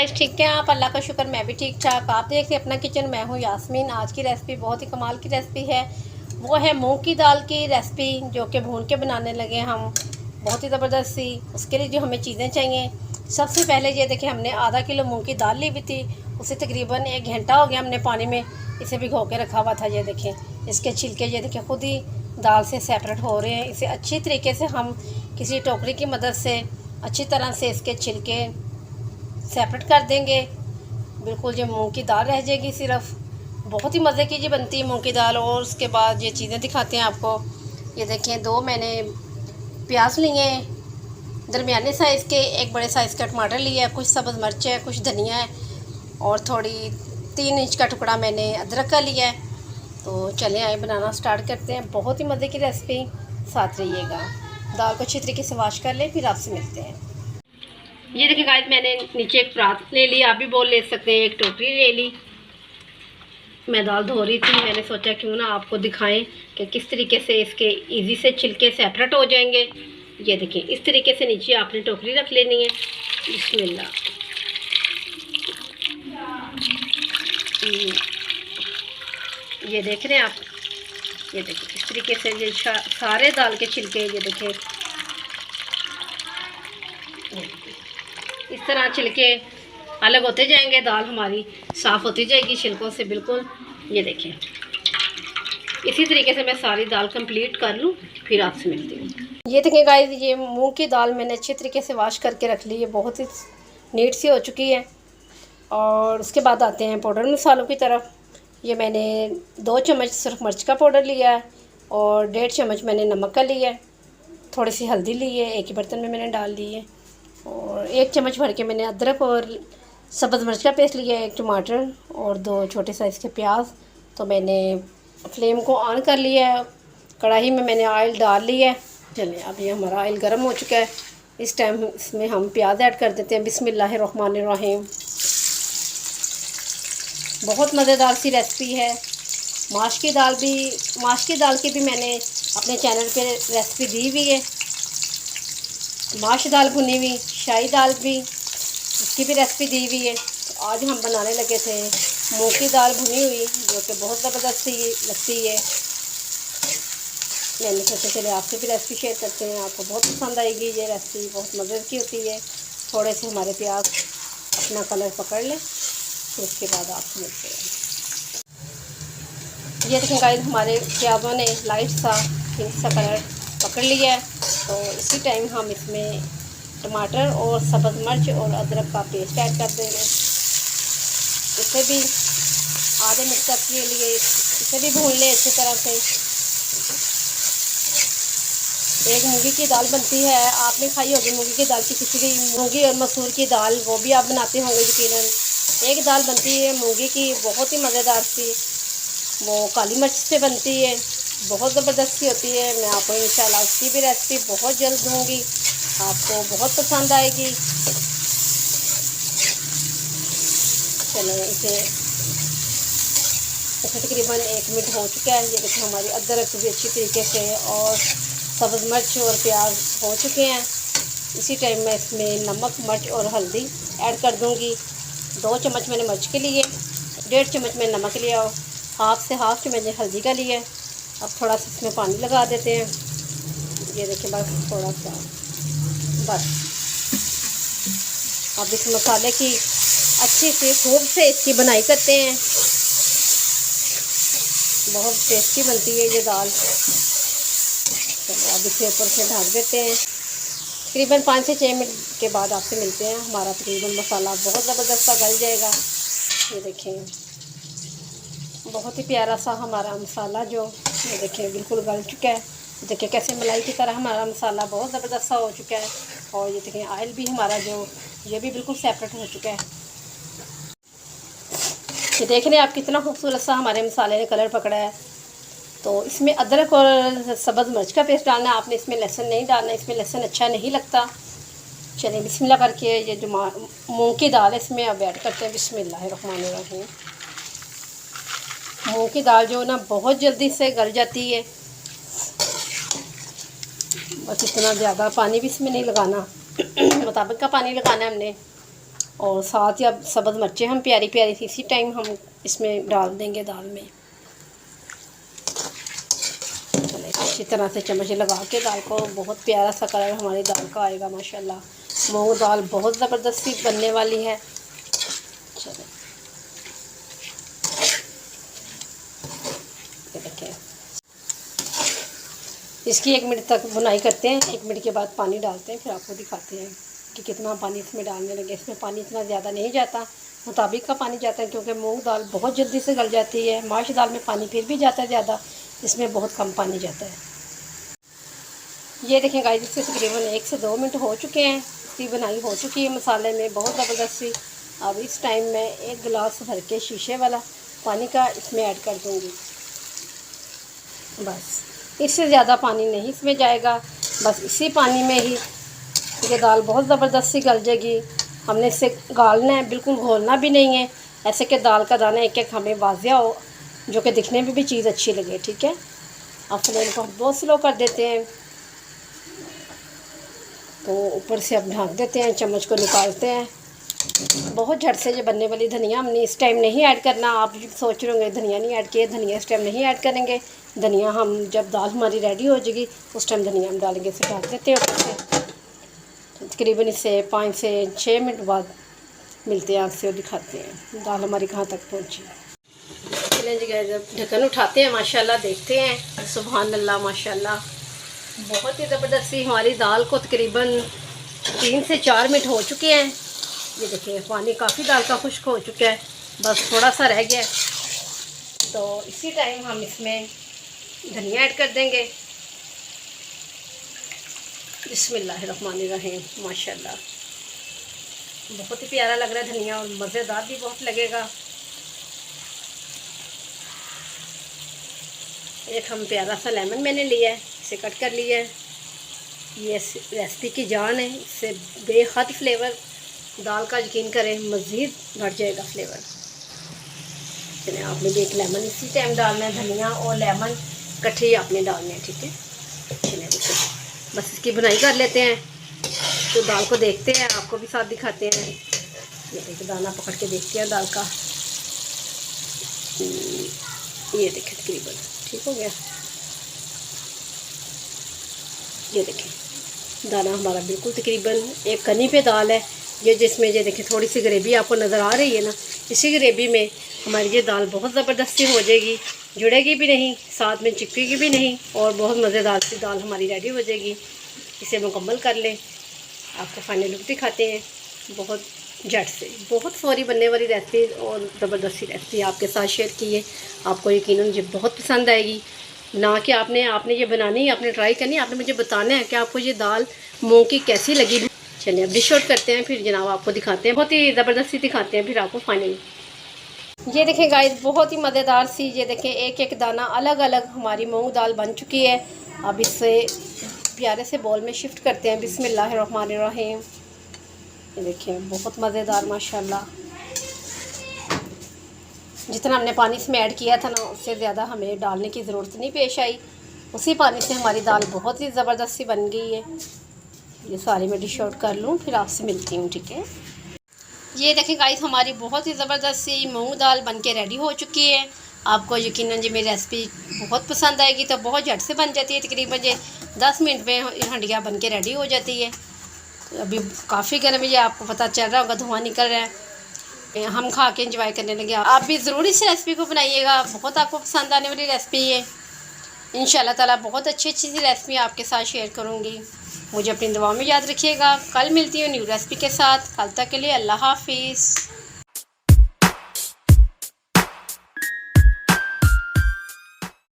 Guys, ठीक है आप? अल्लाह का शुक्र मैं भी ठीक ठाक। आप देखिए अपना किचन, मैं हूँ यास्मीन। आज की रेसिपी बहुत ही कमाल की रेसिपी है। वो है मूंग की दाल की रेसिपी, जो कि भून के बनाने लगे हम, बहुत ही ज़बरदस्त सी। उसके लिए जो हमें चीज़ें चाहिए, सबसे पहले ये देखिए हमने आधा किलो मूंग की दाल ली हुई थी। उसे तकरीबन 1 घंटा हो गया हमने पानी में इसे भिगो के रखा हुआ था। ये देखें इसके छिलके, ये देखिए खुद ही दाल से सेपरेट हो रहे हैं। इसे अच्छी तरीके से हम किसी टोकरी की मदद से अच्छी तरह से इसके छिलके सेपरेट कर देंगे। बिल्कुल जो मूंग की दाल रह जाएगी सिर्फ। बहुत ही मज़े की जी बनती है मूंग की दाल। और उसके बाद ये चीज़ें दिखाते हैं आपको। ये देखें, 2 मैंने प्याज लिए हैं दरमियाने साइज़ के, 1 बड़े साइज़ का टमाटर लिया है, कुछ सब्ज़ मिर्च है, कुछ धनिया है, और थोड़ी 3 इंच का टुकड़ा मैंने अदरक का लिया है। तो चलें आए बनाना स्टार्ट करते हैं। बहुत ही मज़े की रेसिपी, साथ रहिएगा। दाल को अच्छी तरीके से वॉश कर लें, फिर आपसे मिलते हैं। ये देखिए गाइस, मैंने नीचे एक परात ले ली, आप भी बोल ले सकते हैं, एक टोकरी ले ली। मैं दाल धो रही थी, मैंने सोचा क्यों ना आपको दिखाएं कि किस तरीके से इसके इजी से छिलके सेपरेट हो जाएंगे। ये देखिए इस तरीके से नीचे आपने टोकरी रख लेनी है। बिस्मिल्लाह। ये देख रहे हैं आप, ये देखिए इस तरीके से ये सारे दाल के छिलके, ये देखिए इस तरह छिलके अलग होते जाएंगे, दाल हमारी साफ़ होती जाएगी छिलकों से बिल्कुल। ये देखें इसी तरीके से मैं सारी दाल कंप्लीट कर लूँ, फिर आपसे मिलती हूँ। ये देखें गाइस, ये मूंग की दाल मैंने अच्छे तरीके से वॉश करके रख ली है, बहुत ही नीट सी हो चुकी है। और उसके बाद आते हैं पाउडर मसालों की तरफ। ये मैंने 2 चम्मच सिर्फ मिर्च का पाउडर लिया है, और 1.5 चम्मच मैंने नमक का लिया है, थोड़ी सी हल्दी ली है, एक ही बर्तन में मैंने डाल दी है, और 1 चम्मच भर के मैंने अदरक और सब्ज़ मिर्च का पेस्ट लिया है, 1 टमाटर और 2 छोटे साइज़ के प्याज। तो मैंने फ्लेम को ऑन कर लिया है, कढ़ाई में मैंने ऑयल डाल लिया है। चलिए अब ये हमारा ऑयल गर्म हो चुका है। इस टाइम इसमें हम प्याज ऐड कर देते हैं। बिस्मिल्लाहिर्रहमानिर्रहीम। बहुत मज़ेदार सी रेसिपी है। माश की दाल की भी मैंने अपने चैनल पे रेसिपी दी हुई है। माश दाल भुनी हुई, शाही दाल भी, इसकी भी रेसिपी दी हुई है। तो आज हम बनाने लगे थे मूंग की दाल भुनी हुई, जो कि बहुत ज़बरदस्त लगती है। मैंने सोचा चले आपसे भी रेसिपी शेयर करते हैं, आपको बहुत पसंद आएगी ये रेसिपी, बहुत मज़े की होती है। थोड़े से हमारे प्याज अपना कलर पकड़ लें, फिर उसके बाद आपसे मिलते हैं। ये देखें गाइस, हमारे प्याज़ों ने लाइट सा पिंक सा कलर पकड़ लिया है। तो इसी टाइम हम इसमें टमाटर और सब्ज़ मिर्च और अदरक का पेस्ट ऐड कर देंगे। इसे भी आधे मिनट तक के लिए इसे भी भून लें अच्छी तरह से। एक मूंगी की दाल बनती है, आपने खाई होगी मूंगी की दाल की खिचड़ी, मूंगी और मसूर की दाल, वो भी आप बनाते होंगे यकीनन। एक दाल बनती है मूंगी की, बहुत ही मज़ेदार सी, वो काली मिर्च से बनती है, बहुत ज़बरदस्त सी होती है। मैं आपको इंशाल्लाह उसकी भी रेसिपी बहुत जल्द दूँगी, आपको बहुत पसंद आएगी। चलो इसे तकरीबन 1 मिनट हो चुका है। ये देखिए हमारी अदरक भी अच्छी तरीके से और सब्ज़ मिर्च और प्याज हो चुके हैं। इसी टाइम मैं इसमें नमक, मिर्च और हल्दी ऐड कर दूँगी। 2 चम्मच मैंने मिर्च के लिए, 1.5 चम्मच मैंने नमक लिया, हाफ से हाफ मैंने हल्दी का लिया। अब थोड़ा सा इसमें पानी लगा देते हैं। ये देखिए बस थोड़ा सा, बस। अब इस मसाले की अच्छी से खूब से इसकी बनाई करते हैं। बहुत टेस्टी बनती है ये दाल। चलो अब इसे ऊपर से ढक देते हैं। तकरीबन 5 से 6 मिनट के बाद आपसे मिलते हैं। हमारा तकरीबन मसाला बहुत ज़बरदस्त सा गल जाएगा। ये देखें बहुत ही प्यारा सा हमारा मसाला, जो ये देखें बिल्कुल गल चुका है। देखिए कैसे मलाई की तरह हमारा मसाला बहुत ज़बरदस्त सा हो चुका है। और ये देखें ऑयल भी हमारा जो ये भी बिल्कुल सेपरेट हो चुका है। ये देख रहे हैं आप कितना खूबसूरत सा हमारे मसाले ने कलर पकड़ा है। तो इसमें अदरक और सब्ज़ मिर्च का पेस्ट डालना है, आपने इसमें लहसुन नहीं डालना, इसमें लहसुन अच्छा नहीं लगता। चलिए बिस्मिल्लाह करके ये जो मूंग की दाल है इसमें अब ऐड करते हैं। बिस्मिल्लाहिर्रहमानिर्रहीम। मूंग की दाल जो ना बहुत जल्दी से गल जाती है, बस इतना ज़्यादा पानी भी इसमें नहीं लगाना, मुताबिक का पानी लगाना है हमने। और साथ ही अब सब्ज़ मिर्चें हम प्यारी प्यारी सी इसी टाइम हम इसमें डाल देंगे दाल में। चले अच्छी तरह से चम्मच लगा के दाल को, बहुत प्यारा सा कलर हमारी दाल का आएगा माशाल्लाह। मूंग दाल बहुत ज़बरदस्त सी बनने वाली है। चलो ये देखें, इसकी 1 मिनट तक बुनाई करते हैं। 1 मिनट के बाद पानी डालते हैं, फिर आपको दिखाते हैं कि कितना पानी इसमें डालने लगे। इसमें पानी इतना ज़्यादा नहीं जाता, मुताबिक का पानी जाता है, क्योंकि मूंग दाल बहुत जल्दी से गल जाती है। माश दाल में पानी फिर भी जाता है ज़्यादा, इसमें बहुत कम पानी जाता है। ये देखें गाइस, इससे तकरीबन 1 से 2 मिनट हो चुके हैं। इसकी बनाई हो चुकी है मसाले में बहुत ज़बरदस्त सी। अब इस टाइम मैं 1 गिलास भर के शीशे वाला पानी का इसमें ऐड कर दूँगी। बस इससे ज़्यादा पानी नहीं इसमें जाएगा, बस इसी पानी में ही ये दाल बहुत ज़बरदस्त सी गल जाएगी। हमने इसे गालना है, बिल्कुल घोलना भी नहीं है, ऐसे कि दाल का दाना एक एक हमें वाजिया हो, जो कि दिखने में भी चीज़ अच्छी लगे। ठीक है, अब फ्लेम को हम बहुत स्लो कर देते हैं। तो ऊपर से अब ढक देते हैं, चम्मच को निकालते हैं। बहुत झट से ये बनने वाली धनिया हमने इस टाइम नहीं ऐड करना। आप सोच रहे होंगे धनिया नहीं ऐड किया, धनिया इस टाइम नहीं ऐड करेंगे। धनिया हम जब दाल हमारी रेडी हो जाएगी उस टाइम धनिया हम डालेंगे। इसे ढक देते हैं ऊपर से। तकरीबन इससे 5 से 6 मिनट बाद मिलते हैं आपसे और दिखाते हैं दाल हमारी कहाँ तक पहुँची। चलें जी, जब ढक्कन उठाते हैं माशाल्लाह देखते हैं, सुभान अल्लाह माशाल्लाह बहुत ही ज़बरदस्ती हमारी दाल को तकरीबन 3 से 4 मिनट हो चुके हैं। ये देखिए पानी काफ़ी दाल का खुश्क हो चुका है, बस थोड़ा सा रह गया। तो इसी टाइम हम इसमें धनिया ऐड कर देंगे। बिस्मिल्लाहिर्रहमानिर्रहीम, माशाल्लाह बहुत ही प्यारा लग रहा है धनिया, और मज़ेदार भी बहुत लगेगा। एक हम प्यारा सा लेमन मैंने लिया है, इसे कट कर लिया है। ये रेसिपी की जान है, इससे बेहद फ्लेवर दाल का यकीन करें मज़ीद बढ़ जाएगा फ्लेवर। चलिए आपने भी एक लेमन इसी टाइम डालना है, धनिया और लेमन इकट्ठे आपने डालने हैं। ठीक है, चलिए बस इसकी बुनाई कर लेते हैं। तो दाल को देखते हैं, आपको भी साथ दिखाते हैं। ये देखिए दाना पकड़ के देखते हैं दाल का। ये देखिए तकरीबन ठीक हो गया। ये देखिए दाना हमारा बिल्कुल तकरीबन एक कनी पे दाल है। ये जिसमें ये देखिए थोड़ी सी ग्रेवी आपको नज़र आ रही है ना, इसी ग्रेवी में हमारी ये दाल बहुत ज़बरदस्ती हो जाएगी, जुड़ेगी भी नहीं, साथ में चिपकेगी भी नहीं, और बहुत मज़ेदार सी दाल हमारी रेडी हो जाएगी। इसे मुकम्मल कर लें, आपको फाइनल लुक दिखाते हैं। बहुत झट से बहुत फौरी बनने वाली रेसिपी और ज़बरदस्ती रेसिपी आपके साथ शेयर की है। आपको यकीनन मुझे बहुत पसंद आएगी। ना कि आपने ये बनानी है, आपने ट्राई करनी है, आपने मुझे बताना है कि आपको ये दाल मूंग की कैसी लगी। चलिए अब डिश आउट करते हैं, फिर जनाब आपको दिखाते हैं, बहुत ही ज़बरदस्ती दिखाते हैं फिर आपको फाइनली। ये देखें गाइस, बहुत ही मज़ेदार सी, ये देखें एक एक दाना अलग अलग हमारी मूंग दाल बन चुकी है। अब इसे प्यारे से बॉल में शिफ्ट करते हैं। बिस्मिल्लाहिर्रहमानिर्रहीम। ये देखें बहुत मज़ेदार माशाल्लाह। जितना हमने पानी इसमें ऐड किया था ना, उससे ज़्यादा हमें डालने की ज़रूरत नहीं पेश आई। उसी पानी से हमारी दाल बहुत ही ज़बरदस्त सी बन गई है। ये सारी मैं डिश आउट कर लूँ, फिर आपसे मिलती हूँ। ठीक है, ये देखें गाइस, हमारी बहुत ही ज़बरदस्त सी मूंग दाल बनके रेडी हो चुकी है। आपको यकीनन जी मेरी रेसिपी बहुत पसंद आएगी। तो बहुत झट से बन जाती है, तकरीबन ये 10 मिनट में हंडिया बनके रेडी हो जाती है। अभी काफ़ी गर्म है, ये आपको पता चल रहा होगा, धुआं निकल रहा है। हम खा के इंजॉय करने लगे। आप भी ज़रूर इस रेसिपी को बनाइएगा, बहुत आपको पसंद आने वाली रेसिपी है। इंशाल्लाह ताला बहुत अच्छी सी रेसिपी आपके साथ शेयर करूँगी। मुझे अपनी दुआ में याद रखिएगा। कल मिलती हूँ न्यू रेसिपी के साथ। कल तक के लिए अल्लाह हाफिज़।